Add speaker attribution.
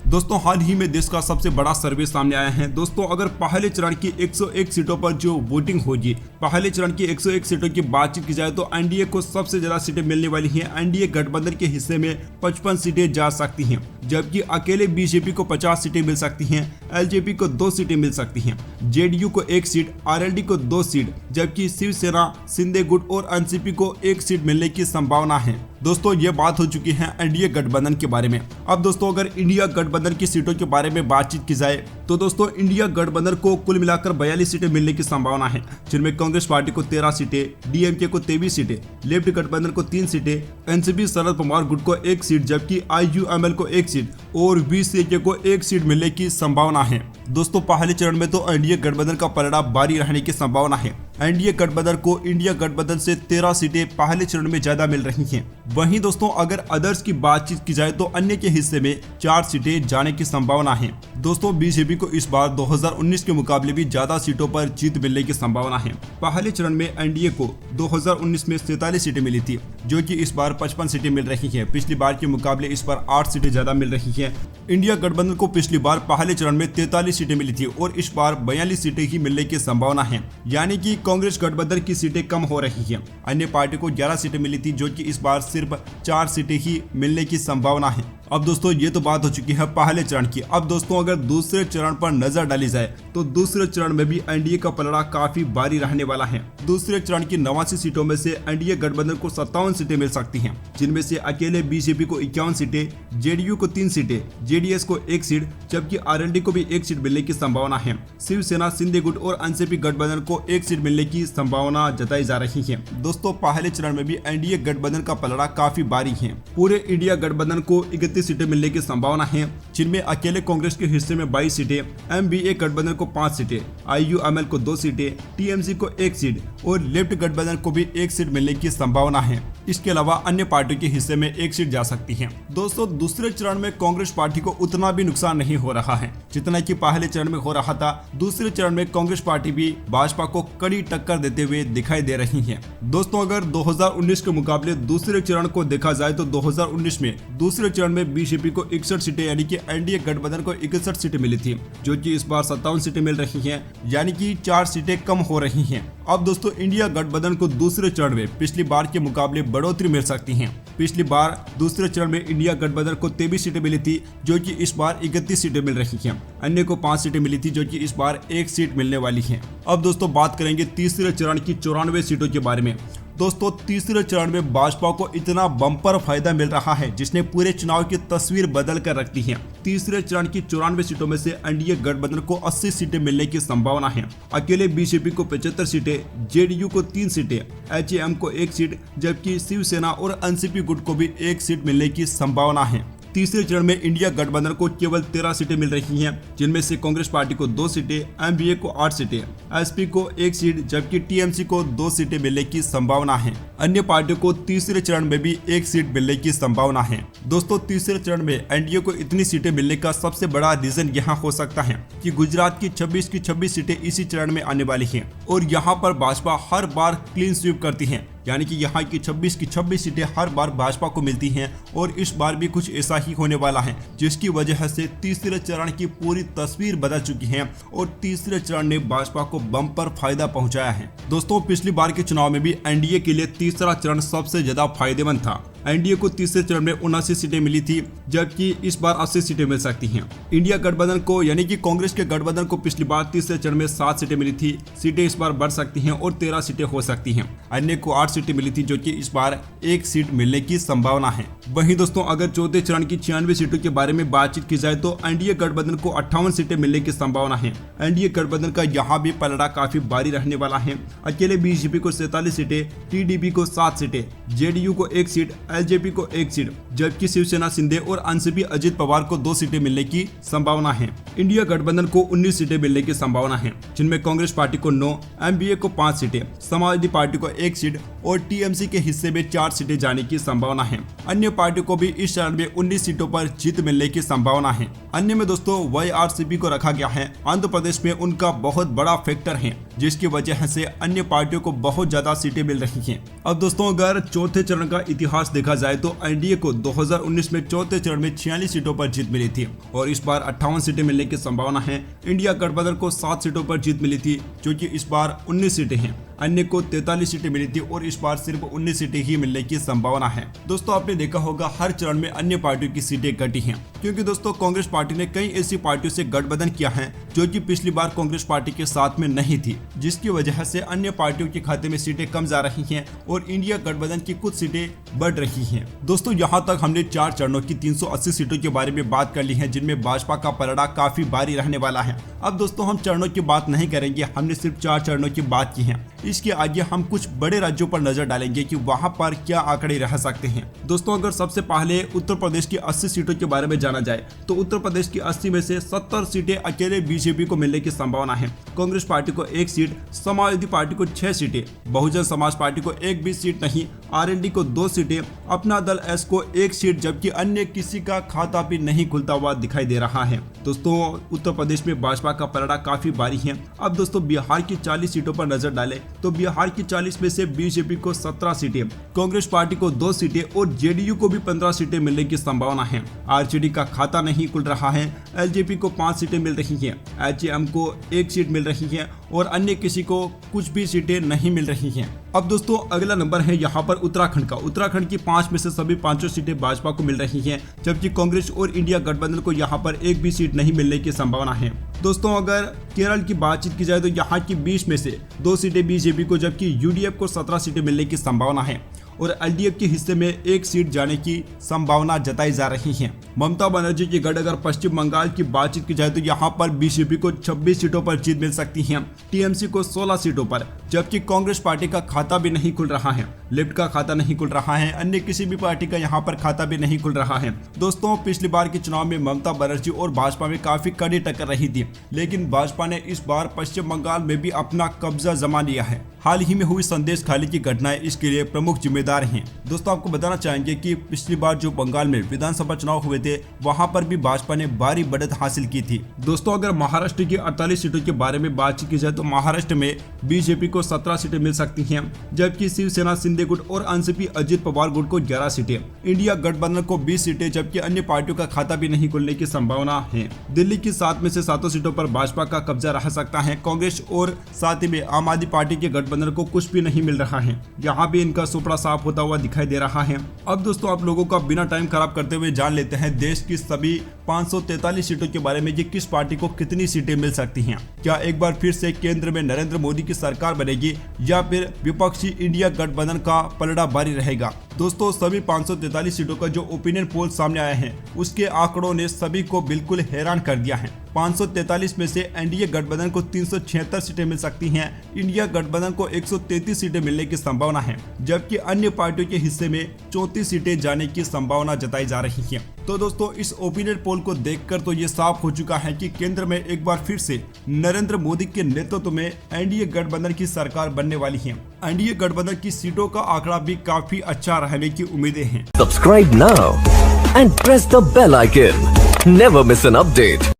Speaker 1: दोस्तों हाल ही में देश का सबसे बड़ा सर्वे सामने आया है। दोस्तों अगर पहले चरण की 101 सीटों पर जो वोटिंग होगी, पहले चरण की 101 सीटों की बातचीत की जाए तो एनडीए को सबसे ज्यादा सीटें मिलने वाली हैं। एनडीए गठबंधन के हिस्से में 55 सीटें जा सकती हैं, जबकि अकेले बीजेपी को 50 सीटें मिल सकती हैं, एलजेपी को 2 सीटें मिल सकती हैं, जेडीयू को 1 सीट, आरएलडी को 2 सीट, जबकि शिवसेना, शिंदे गुट और एनसीपी को 1 सीट मिलने की संभावना है। दोस्तों ये बात हो चुकी है एनडीए गठबंधन के बारे में। अब दोस्तों अगर इंडिया गठबंधन की सीटों के बारे में बातचीत की जाए तो दोस्तों इंडिया गठबंधन को कुल मिलाकर 42 सीटें मिलने की संभावना है, जिनमें कांग्रेस पार्टी को 13 सीटें, डीएमके को 23 सीटें, लेफ्ट गठबंधन को 3 सीटें, एनसीपी शरद पवार गुट को 1 सीट, जबकि आईयूएमएल को 1 सीट और बीसीके को 1 सीट मिलने की संभावना है। दोस्तों पहले चरण में तो एनडीए गठबंधन का पलड़ा भारी रहने की संभावना है। एनडीए गठबंधन को इंडिया गठबंधन से 13 सीटें पहले चरण में ज्यादा मिल रही हैं। वहीं दोस्तों अगर अदर्स की बातचीत की जाए तो अन्य के हिस्से में 4 सीटें जाने की संभावना है। दोस्तों बीजेपी को इस बार 2019 के मुकाबले भी ज्यादा सीटों पर जीत मिलने की संभावना है। पहले चरण में एनडीए को 2019 में 47 सीटें मिली थी, जो कि इस बार 55 सीटें मिल रही हैं। पिछली बार के मुकाबले इस बार 8 सीटें ज्यादा मिल रही हैं। इंडिया गठबंधन को पिछली बार पहले चरण में 43 सीटें मिली थी और इस बार 42 सीटें ही मिलने की संभावना है, यानी कि कांग्रेस गठबंधन की सीटें कम हो रही हैं। अन्य पार्टी को 11 सीटें मिली थी, जो कि इस बार सिर्फ 4 सीटें ही मिलने की संभावना है। अब दोस्तों ये तो बात हो चुकी है पहले चरण की। अब दोस्तों अगर दूसरे चरण पर नजर डाली जाए तो दूसरे चरण में भी एनडीए का पलड़ा काफी भारी रहने वाला है। दूसरे चरण की 89 सीटों में से एनडीए गठबंधन को 57 सीटें मिल सकती हैं, जिनमें से अकेले बीजेपी को 51 सीटें, जेडीयू को 3 सीटें, जेडीएस को 1 सीट, जबकि आरएलडी को भी 1 सीट मिलने की संभावना है। शिवसेना, शिंदे गुट और एनसीपी गठबंधन को 1 सीट मिलने की संभावना जताई जा रही है। दोस्तों पहले चरण में भी एनडीए गठबंधन का पलड़ा काफी भारी है। पूरे इंडिया गठबंधन को 31 सीटें मिलने की संभावना है, जिनमें अकेले कांग्रेस के हिस्से में 22 सीटें, एमबीए गठबंधन को 5 सीटें, आईयूएमएल को 2 सीटें, टीएमसी को 1 सीट और लेफ्ट गठबंधन को भी 1 सीट मिलने की संभावना है। इसके अलावा अन्य पार्टियों के हिस्से में 1 सीट जा सकती है। दोस्तों दूसरे चरण में कांग्रेस पार्टी को उतना भी नुकसान नहीं हो रहा है जितना कि पहले चरण में हो रहा था। दूसरे चरण में कांग्रेस पार्टी भी भाजपा को कड़ी टक्कर देते हुए दिखाई दे रही है। दोस्तों अगर 2019 के मुकाबले दूसरे चरण को देखा जाए तो 2019 में दूसरे चरण में बीजेपी को 61 सीटें यानी कि एनडीए गठबंधन को 61 सीटें मिली थी, जो कि इस बार 57 सीटें मिल रही हैं, यानी कि 4 सीटें कम हो रही हैं। अब दोस्तों इंडिया गठबंधन को दूसरे चरण में पिछली बार के मुकाबले बढ़ोतरी मिल सकती है। पिछली बार दूसरे चरण में इंडिया गठबंधन को 23 सीटें मिली थी, जो कि इस बार 31 सीटें मिल रही हैं। अन्य को 5 सीटें मिली थी, जो कि इस बार 1 सीट मिलने वाली है। अब दोस्तों बात करेंगे तीसरे चरण की 94 सीटों के बारे में। दोस्तों तीसरे चरण में भाजपा को इतना बम्पर फायदा मिल रहा है जिसने पूरे चुनाव की तस्वीर बदल कर रख दी है। तीसरे चरण की 94 सीटों में से एनडीए गठबंधन को 80 सीटें मिलने की संभावना है। अकेले बीजेपी को 75 सीटें, जेडीयू को 3 सीटें, एचएएम को 1 सीट, जबकि शिवसेना और एनसीपी गुट को भी 1 सीट मिलने की संभावना है। तीसरे चरण में इंडिया गठबंधन को केवल 13 सीटें मिल रही हैं, जिनमें से कांग्रेस पार्टी को 2 सीटें, एमबीए को 8 सीटें, एसपी को 1 सीट, जबकि टीएमसी को 2 सीटें मिलने की संभावना है। अन्य पार्टियों को तीसरे चरण में भी 1 सीट मिलने की संभावना है। दोस्तों तीसरे चरण में एनडीए को इतनी सीटें मिलने का सबसे बड़ा रीजन यहाँ हो सकता है कि गुजरात की 26 की 26 सीटें इसी चरण में आने वाली हैं और यहाँ पर भाजपा हर बार क्लीन स्वीप करती है, यानी कि यहाँ की 26 की 26 सीटें हर बार भाजपा को मिलती हैं और इस बार भी कुछ ऐसा ही होने वाला है, जिसकी वजह से तीसरे चरण की पूरी तस्वीर बदल चुकी है और तीसरे चरण ने भाजपा को बम्पर फायदा पहुंचाया है। दोस्तों पिछली बार के चुनाव में भी एनडीए के लिए तीसरा चरण सबसे ज्यादा फायदेमंद था। एनडीए को तीसरे चरण में 79 सीटें मिली थी, जबकि इस बार 80 सीटें मिल सकती हैं। इंडिया गठबंधन को यानी कि कांग्रेस के गठबंधन को पिछली बार तीसरे चरण में 7 सीटें मिली थी। सीटें इस बार बढ़ सकती हैं और 13 सीटें हो सकती हैं। अन्य को 8 सीटें मिली थी, जो कि इस बार 1 सीट मिलने की संभावना है। वहीं दोस्तों अगर चौथे चरण की 96 सीटों के बारे में बातचीत की जाए तो एनडीए गठबंधन को 58 सीटें मिलने की संभावना है। एनडीए गठबंधन का यहाँ भी पलड़ा काफी भारी रहने वाला है। अकेले बीजेपी को 47 सीटें, टीडीपी को 7 सीटें, जेडीयू को 1 सीट, एलजेपी को 1 सीट, जबकि शिवसेना, शिंदे और एनसीपी अजित पवार को 2 सीटें मिलने की संभावना है। इंडिया गठबंधन को 19 सीटें मिलने की संभावना है, जिनमें कांग्रेस पार्टी को 9, एमबीए को 5 सीटें, समाजवादी पार्टी को 1 सीट और टीएमसी के हिस्से में 4 सीटें जाने की संभावना है। अन्य पार्टियों को भी इस चरण में 19 सीटों पर जीत मिलने की संभावना है। अन्य में दोस्तों वाईआरसीपी को रखा गया है। आंध्र प्रदेश में उनका बहुत बड़ा फैक्टर है। जिसकी वजह से अन्य पार्टियों को बहुत ज्यादा सीटें मिल रही हैं। अब दोस्तों अगर चौथे चरण का इतिहास देखा जाए तो एनडीए को 2019 में चौथे चरण में 46 सीटों पर जीत मिली थी और इस बार 58 सीटें मिलने की संभावना है। इंडिया गठबंधन को 7 सीटों पर जीत मिली थी जो कि इस बार 19 सीटें हैं। अन्य को 43 सीटें मिली थी और इस बार सिर्फ 19 सीटें ही मिलने की संभावना है। दोस्तों आपने देखा होगा हर चरण में अन्य पार्टियों की सीटें घटी हैं क्योंकि दोस्तों कांग्रेस पार्टी ने कई ऐसी पार्टियों से गठबंधन किया है जो कि पिछली बार कांग्रेस पार्टी के साथ में नहीं थी, जिसकी वजह से अन्य पार्टियों के खाते में सीटें कम जा रही हैं और इंडिया गठबंधन की कुछ सीटें बढ़ रही हैं। दोस्तों यहाँ तक हमने 4 चरणों की 380 सीटों के बारे में बात कर ली है जिनमें भाजपा का पलड़ा काफी भारी रहने वाला है। अब दोस्तों हम चरणों की बात नहीं करेंगे, हमने सिर्फ 4 चरणों की बात की है। इसके आगे हम कुछ बड़े राज्यों पर नजर डालेंगे कि वहां पर क्या आंकड़े रह सकते हैं। दोस्तों अगर सबसे पहले उत्तर प्रदेश की 80 सीटों के बारे में जाना जाए तो उत्तर प्रदेश की 80 में से 70 सीटें अकेले बीजेपी को मिलने की संभावना है। कांग्रेस पार्टी को 1 सीट, समाजवादी पार्टी को 6 सीटें, बहुजन समाज पार्टी को 1 भी सीट नहीं, आरएलडी को 2 सीटें, अपना दल एस को 1 सीट, जबकि अन्य किसी का खाता भी नहीं खुलता हुआ दिखाई दे रहा है। दोस्तों उत्तर प्रदेश में भाजपा का पलड़ा काफी भारी है। अब दोस्तों बिहार की 40 सीटों पर नजर डालें तो बिहार की 40 में से बीजेपी को 17 सीटें, कांग्रेस पार्टी को 2 सीटें और जेडीयू को भी 15 सीटें मिलने की संभावना है। आरजेडी का खाता नहीं खुल रहा है, एलजेपी को 5 सीटें मिल रही हैं, एचएम को 1 सीट मिल रही है और अन्य किसी को कुछ भी सीटें नहीं मिल रही हैं। अब दोस्तों अगला नंबर है यहाँ पर उत्तराखंड का। उत्तराखंड की 5 में से सभी 5 सीटें भाजपा को मिल रही हैं, जबकि कांग्रेस और इंडिया गठबंधन को यहाँ पर 1 भी सीट नहीं मिलने की संभावना है। दोस्तों अगर केरल की बातचीत की जाए तो यहाँ की 20 में से 2 सीटें बीजेपी को, जबकि यूडीएफ को 17 सीटें मिलने की संभावना है और एलडीएफ के हिस्से में 1 सीट जाने की संभावना जताई जा रही है। ममता बनर्जी की गढ़ अगर पश्चिम बंगाल की बातचीत की जाए तो यहाँ पर बीजेपी को 26 सीटों पर जीत मिल सकती है, टीएमसी को 16 सीटों पर, जबकि कांग्रेस पार्टी का खाता भी नहीं खुल रहा है, लेफ्ट का खाता नहीं खुल रहा है, अन्य किसी भी पार्टी का यहाँ पर खाता भी नहीं खुल रहा है। दोस्तों पिछली बार के चुनाव में ममता बनर्जी और भाजपा में काफी कड़ी टक्कर रही थी, लेकिन भाजपा ने इस बार पश्चिम बंगाल में भी अपना कब्जा जमा लिया है। हाल ही में हुई संदेश खाली की घटनाएं इसके लिए प्रमुख जिम्मेदार हैं। दोस्तों आपको बताना चाहेंगे कि पिछली बार जो बंगाल में विधानसभा चुनाव हुए थे वहां पर भी भाजपा ने भारी बढ़त हासिल की थी। दोस्तों अगर महाराष्ट्र की 48 सीटों के बारे में बातचीत की जाए तो महाराष्ट्र में बीजेपी को 17 सीटें मिल सकती हैं, जबकि शिवसेना शिंदे गुट और एनसीपी अजित पवार गुट को 11 सीटें, इंडिया गठबंधन को 20 सीटें, जबकि अन्य पार्टियों का खाता भी नहीं खुलने की संभावना है। दिल्ली की 7 में से 7 सीटों पर भाजपा का कब्जा रह सकता है। कांग्रेस और साथ ही में आम आदमी पार्टी के गठबंधन को कुछ भी नहीं मिल रहा है, यहाँ भी इनका सुपड़ा साफ होता हुआ दिखाई दे रहा है। अब दोस्तों आप लोगों का बिना टाइम खराब करते हुए जान लेते हैं देश की सभी 543 सीटों के बारे में कि किस पार्टी को कितनी सीटें मिल सकती हैं। क्या एक बार फिर से केंद्र में नरेंद्र मोदी की सरकार बनेगी या फिर विपक्षी इंडिया गठबंधन का पलड़ा भारी रहेगा। दोस्तों सभी 543 सीटों का जो ओपिनियन पोल सामने आया है उसके आंकड़ों ने सभी को बिल्कुल हैरान कर दिया है। 543 में से एनडीए गठबंधन को 376 सीटें मिल सकती हैं, इंडिया गठबंधन को 133 सीटें मिलने की संभावना है, जबकि अन्य पार्टियों के हिस्से में 34 सीटें जाने की संभावना जताई जा रही है। तो दोस्तों इस ओपिनियन पोल को देखकर तो ये साफ हो चुका है कि केंद्र में एक बार फिर से नरेंद्र मोदी के नेतृत्व में एनडीए गठबंधन की सरकार बनने वाली है। एनडीए गठबंधन की सीटों का आंकड़ा भी काफी अच्छा रहने की उम्मीदें हैं।
Speaker 2: Subscribe now and press the bell icon. Never miss an update.